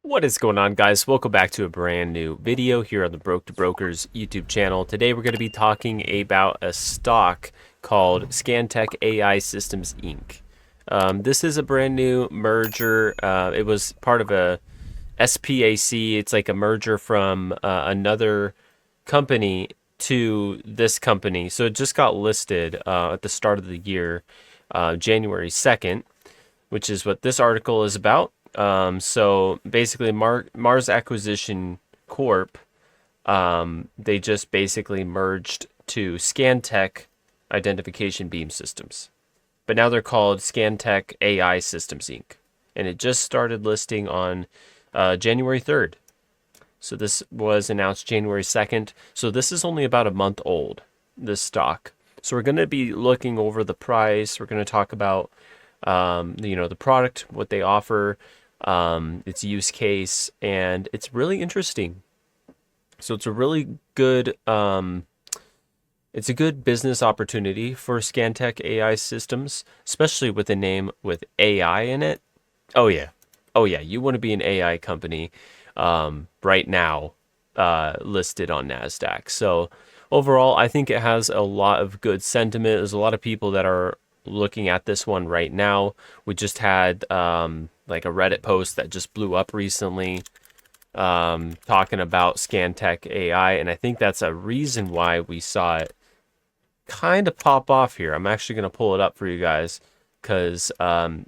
What is going on, guys? Welcome back to a brand new video here on the Broke to Brokers YouTube channel. Today we're going to be talking about a stock called ScanTech AI Systems Inc. This is a brand new merger. It was part of a SPAC. It's like a merger from another company to this company. So it just got listed at the start of the year, January 2nd, which is what this article is about. So basically, Mars Acquisition Corp. They just basically merged to ScanTech Identification Beam Systems, but now they're called ScanTech AI Systems Inc. And it just started listing on January 3rd. So this was announced January 2nd. So this is only about a month old, this stock. So we're going to be looking over the price. We're going to talk about the product, what they offer, its use case, and it's really interesting. So it's a really good it's a good business opportunity for ScanTech AI systems, especially with a name with AI in it. Oh yeah. Oh yeah, you want to be an AI company right now listed on NASDAQ. So overall, I think it has a lot of good sentiment. There's a lot of people that are looking at this one right now. We just had like a Reddit post that just blew up recently talking about ScanTech AI, and I think that's a reason why we saw it kind of pop off here. I'm actually going to pull it up for you guys because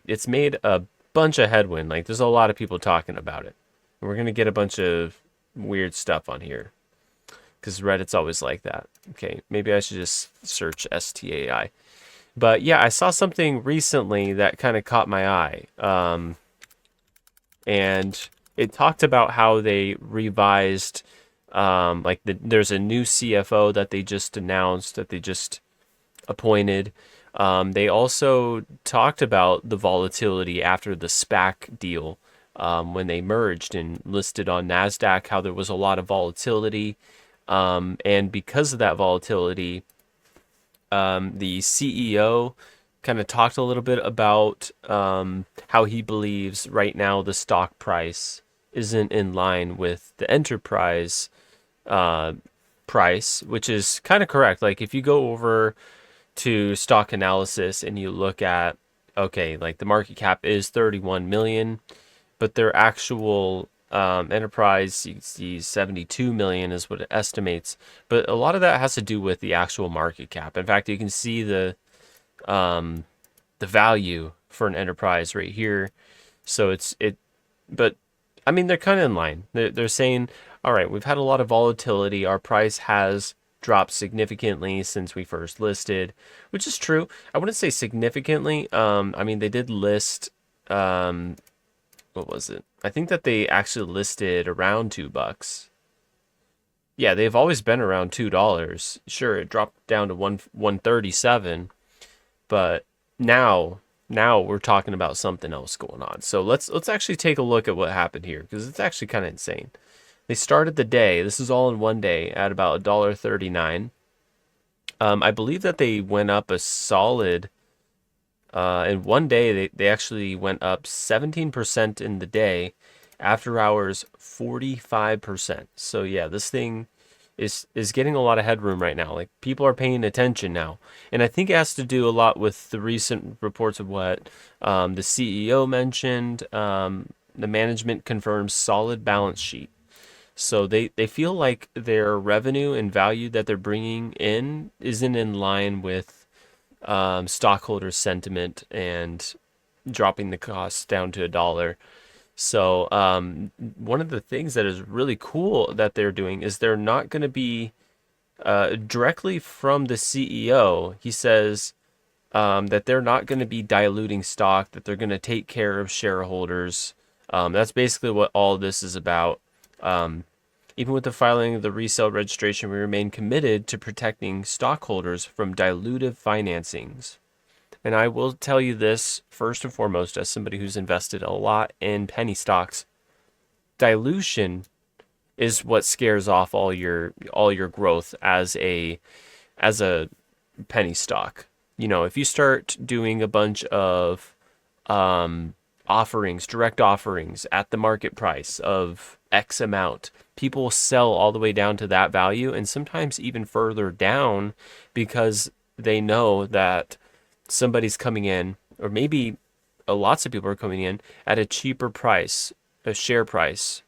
it's made a bunch of headwind. Like, there's a lot of people talking about it. And we're going to get a bunch of weird stuff on here because Reddit's always like that. Okay, maybe I should just search STAI. But yeah, I saw something recently that kind of caught my eye. And it talked about how they revised, there's a new CFO that they just announced, that they just appointed. They also talked about the volatility after the SPAC deal when they merged and listed on NASDAQ, how there was a lot of volatility. And because of that volatility, the CEO kind of talked a little bit about how he believes right now the stock price isn't in line with the enterprise price, which is kind of correct. Like, if you go over to stock analysis and you look at, okay, like the market cap is 31 million, but their actual enterprise, you see 72 million is what it estimates. But a lot of that has to do with the actual market cap. In fact, you can see the value for an enterprise right here. So but I mean, they're kind of in line. They're saying, all right, we've had a lot of volatility. Our price has dropped significantly since we first listed, which is true. I wouldn't say significantly. I mean, they did list, what was it? I think that they actually listed around $2. Yeah, they've always been around $2. Sure, it dropped down to 137, but now we're talking about something else going on. So let's actually take a look at what happened here, because it's actually kind of insane. They started the day, this is all in one day, at about $1.39. I believe that they went up a solid in one day. They actually went up 17% in the day. After hours, 45%. So yeah, this thing is getting a lot of headroom right now. Like, people are paying attention now, and I think it has to do a lot with the recent reports of what the CEO mentioned. The management confirms solid balance sheet, so they feel like their revenue and value that they're bringing in isn't in line with stockholder sentiment and dropping the costs down to $1. So one of the things that is really cool that they're doing is they're not going to be directly from the CEO. He says that they're not going to be diluting stock, that they're going to take care of shareholders. That's basically what all this is about. Even with the filing of the resale registration, we remain committed to protecting stockholders from dilutive financings. And I will tell you this first and foremost, as somebody who's invested a lot in penny stocks, dilution is what scares off all your growth as a penny stock. You know, if you start doing a bunch of offerings, direct offerings at the market price of X amount. People sell all the way down to that value and sometimes even further down because they know that somebody's coming in, or maybe lots of people are coming in at a cheaper price, a share price.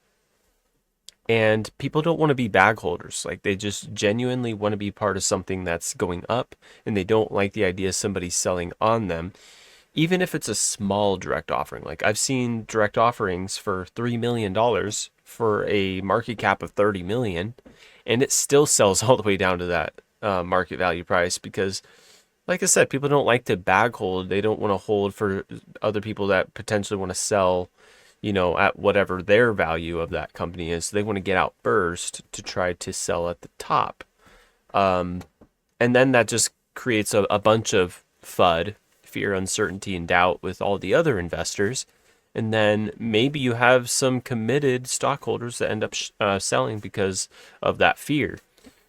And people don't want to be bag holders. Like they just genuinely want to be part of something that's going up, and they don't like the idea of somebody selling on them, even if it's a small direct offering. Like I've seen direct offerings for $3 million for a market cap of 30 million, and it still sells all the way down to that market value price because, like I said, people don't like to bag hold. They don't want to hold for other people that potentially want to sell, at whatever their value of that company is. They want to get out first to try to sell at the top. And then that just creates a bunch of FUD, fear, uncertainty, and doubt with all the other investors. And then maybe you have some committed stockholders that end up selling because of that fear.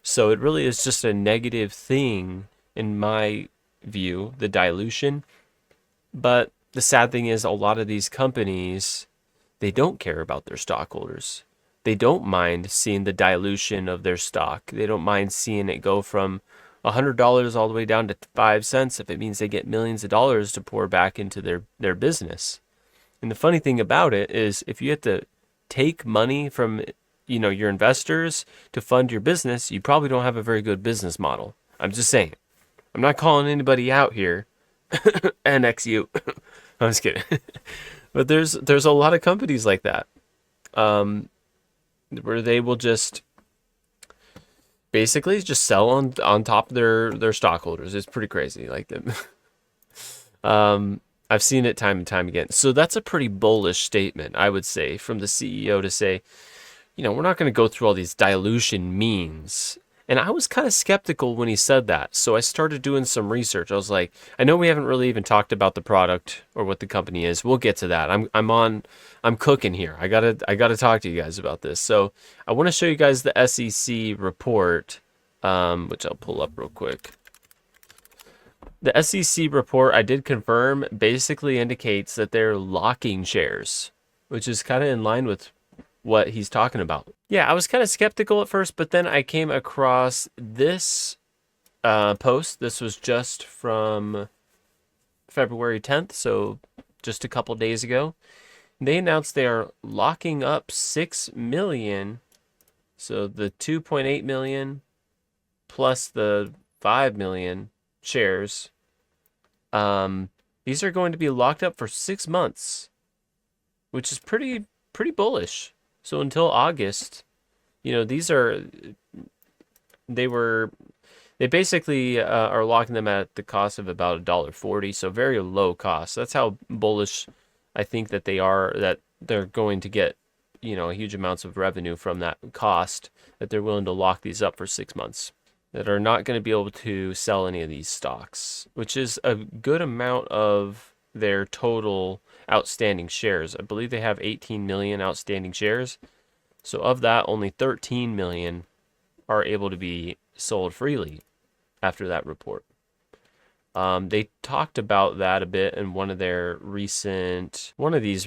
So it really is just a negative thing in my view, the dilution. But the sad thing is a lot of these companies, they don't care about their stockholders. They don't mind seeing the dilution of their stock. They don't mind seeing it go from $100 all the way down to 5 cents if it means they get millions of dollars to pour back into their business. And the funny thing about it is if you have to take money from your investors to fund your business, you probably don't have a very good business model. I'm just saying. I'm not calling anybody out here. NXU. I'm just kidding. But there's a lot of companies like that, where they will just basically just sell on top of their stockholders. It's pretty crazy. Like them. I've seen it time and time again. So that's a pretty bullish statement, I would say, from the CEO to say, we're not going to go through all these dilution means. And I was kind of skeptical when he said that. So I started doing some research. I was like, I know we haven't really even talked about the product or what the company is. We'll get to that. I'm cooking here. I gotta talk to you guys about this. So I want to show you guys the SEC report, which I'll pull up real quick. The SEC report, I did confirm, basically indicates that they're locking shares, which is kind of in line with what he's talking about. Yeah, I was kind of skeptical at first, but then I came across this post. This was just from February 10th, so just a couple days ago. They announced they are locking up 6 million, so the 2.8 million plus the 5 million shares. These are going to be locked up for 6 months, which is pretty bullish. So until August, they basically are locking them at the cost of about $1.40, so very low cost. That's how bullish I think that they are, that they're going to get, huge amounts of revenue from that cost, that they're willing to lock these up for 6 months, that are not going to be able to sell any of these stocks, which is a good amount of their total outstanding shares. I believe they have 18 million outstanding shares. So of that, only 13 million are able to be sold freely after that report. They talked about that a bit in one of these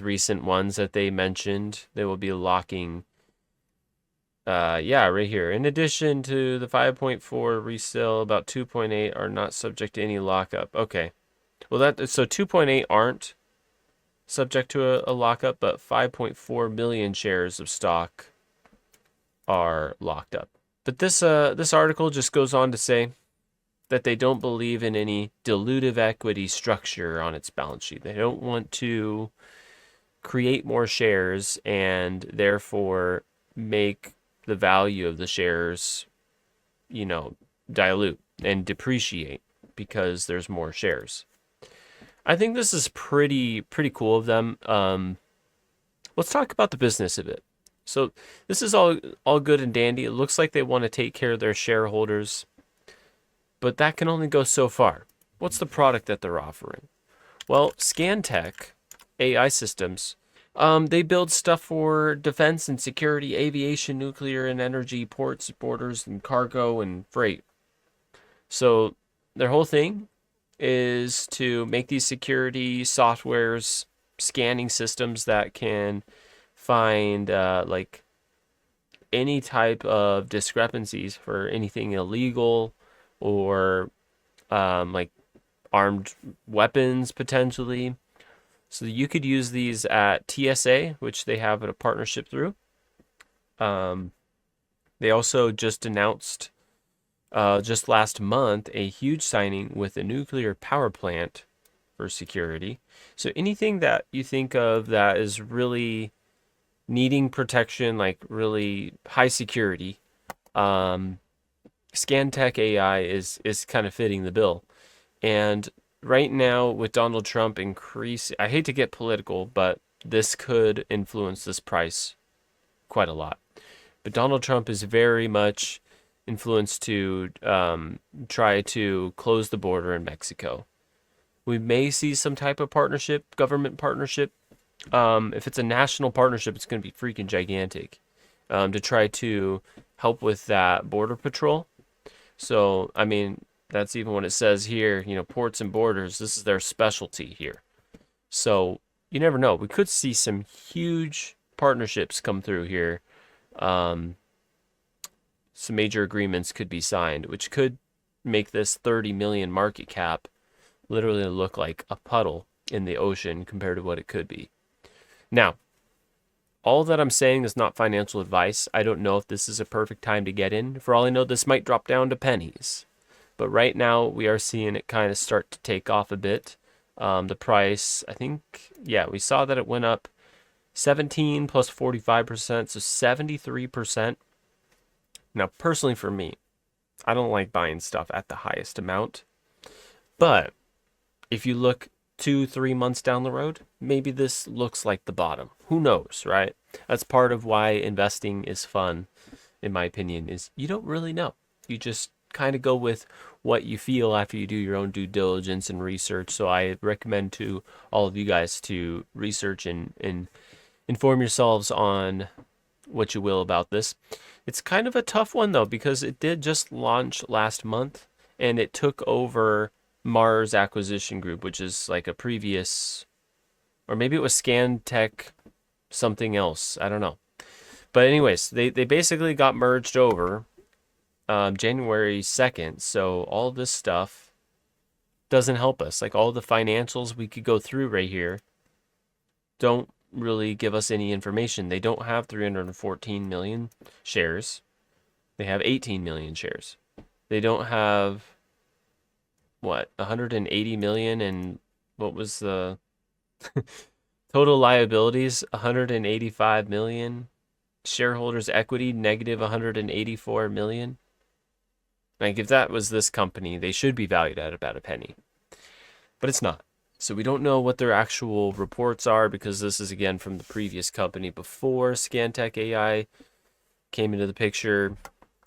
recent ones that they mentioned. They will be locking, right here. In addition to the 5.4 resale, about 2.8 are not subject to any lockup. Okay. Well, so 2.8 aren't subject to a lockup, but 5.4 million shares of stock are locked up. But this article just goes on to say that they don't believe in any dilutive equity structure on its balance sheet. They don't want to create more shares and therefore make the value of the shares, dilute and depreciate because there's more shares. I think this is pretty cool of them. Let's talk about the business of it. So this is all good and dandy. It looks like they want to take care of their shareholders, but that can only go so far. What's the product that they're offering? Well, ScanTech AI systems, they build stuff for defense and security, aviation, nuclear and energy, ports, borders, and cargo and freight. So their whole thing is to make these security softwares scanning systems that can find like any type of discrepancies for anything illegal or like armed weapons potentially. So you could use these at TSA, which they have a partnership through. They also just announced just last month a huge signing with a nuclear power plant for security. So anything that you think of that is really needing protection, like really high security, ScanTech AI is kind of fitting the bill. And right now with Donald Trump I hate to get political, but this could influence this price quite a lot. But Donald Trump is very much influenced to try to close the border in Mexico. We may see some type of partnership, government partnership. If it's a national partnership, it's going to be freaking gigantic to try to help with that border patrol. So, I mean, that's even what it says here, ports and borders, this is their specialty here. So, you never know. We could see some huge partnerships come through here. Some major agreements could be signed, which could make this 30 million market cap literally look like a puddle in the ocean compared to what it could be. Now, all that I'm saying is not financial advice. I don't know if this is a perfect time to get in. For all I know, this might drop down to pennies. But right now, we are seeing it kind of start to take off a bit. The price, I think, yeah, we saw that it went up 17 plus 45%, so 73%. Now, personally for me, I don't like buying stuff at the highest amount. But if you look 2-3 months down the road, maybe this looks like the bottom. Who knows, right? That's part of why investing is fun, in my opinion, is you don't really know. You just kind of go with what you feel after you do your own due diligence and research. So I recommend to all of you guys to research and inform yourselves on what you will about this. It's kind of a tough one though, because it did just launch last month and it took over Mars Acquisition Group, which is like a previous, or maybe it was ScanTech something else. I don't know. But anyways, they basically got merged over January 2nd. So all this stuff doesn't help us. Like all the financials we could go through right here don't really give us any information. They don't have 314 million shares. They have 18 million shares. They don't have 180 million, and what was the total liabilities? 185 million. Shareholders equity negative 184 million. Like if that was this company, they should be valued at about a penny. But it's not. So we don't know what their actual reports are, because this is again from the previous company before ScanTech AI came into the picture.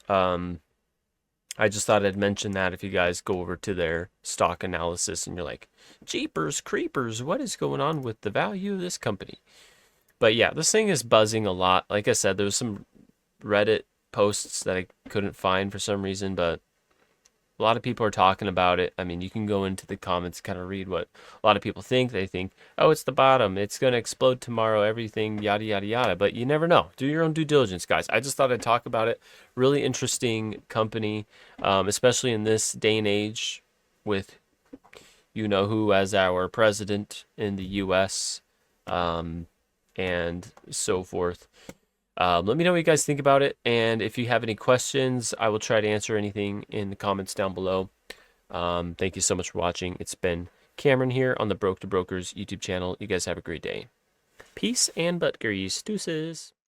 I just thought I'd mention that if you guys go over to their stock analysis and you're like, jeepers creepers, what is going on with the value of this company? But yeah, this thing is buzzing a lot. Like I said, there was some Reddit posts that I couldn't find for some reason, but a lot of people are talking about it. I mean, you can go into the comments, kind of read what a lot of people think. They think, oh, it's the bottom. It's going to explode tomorrow, everything, yada, yada, yada. But you never know. Do your own due diligence, guys. I just thought I'd talk about it. Really interesting company, especially in this day and age with who as our president in the U.S. And so forth. Let me know what you guys think about it, and if you have any questions, I will try to answer anything in the comments down below. Thank you so much for watching. It's been Cameron here on the Broke to Brokers YouTube channel. You guys have a great day. Peace and butt grease. Deuces.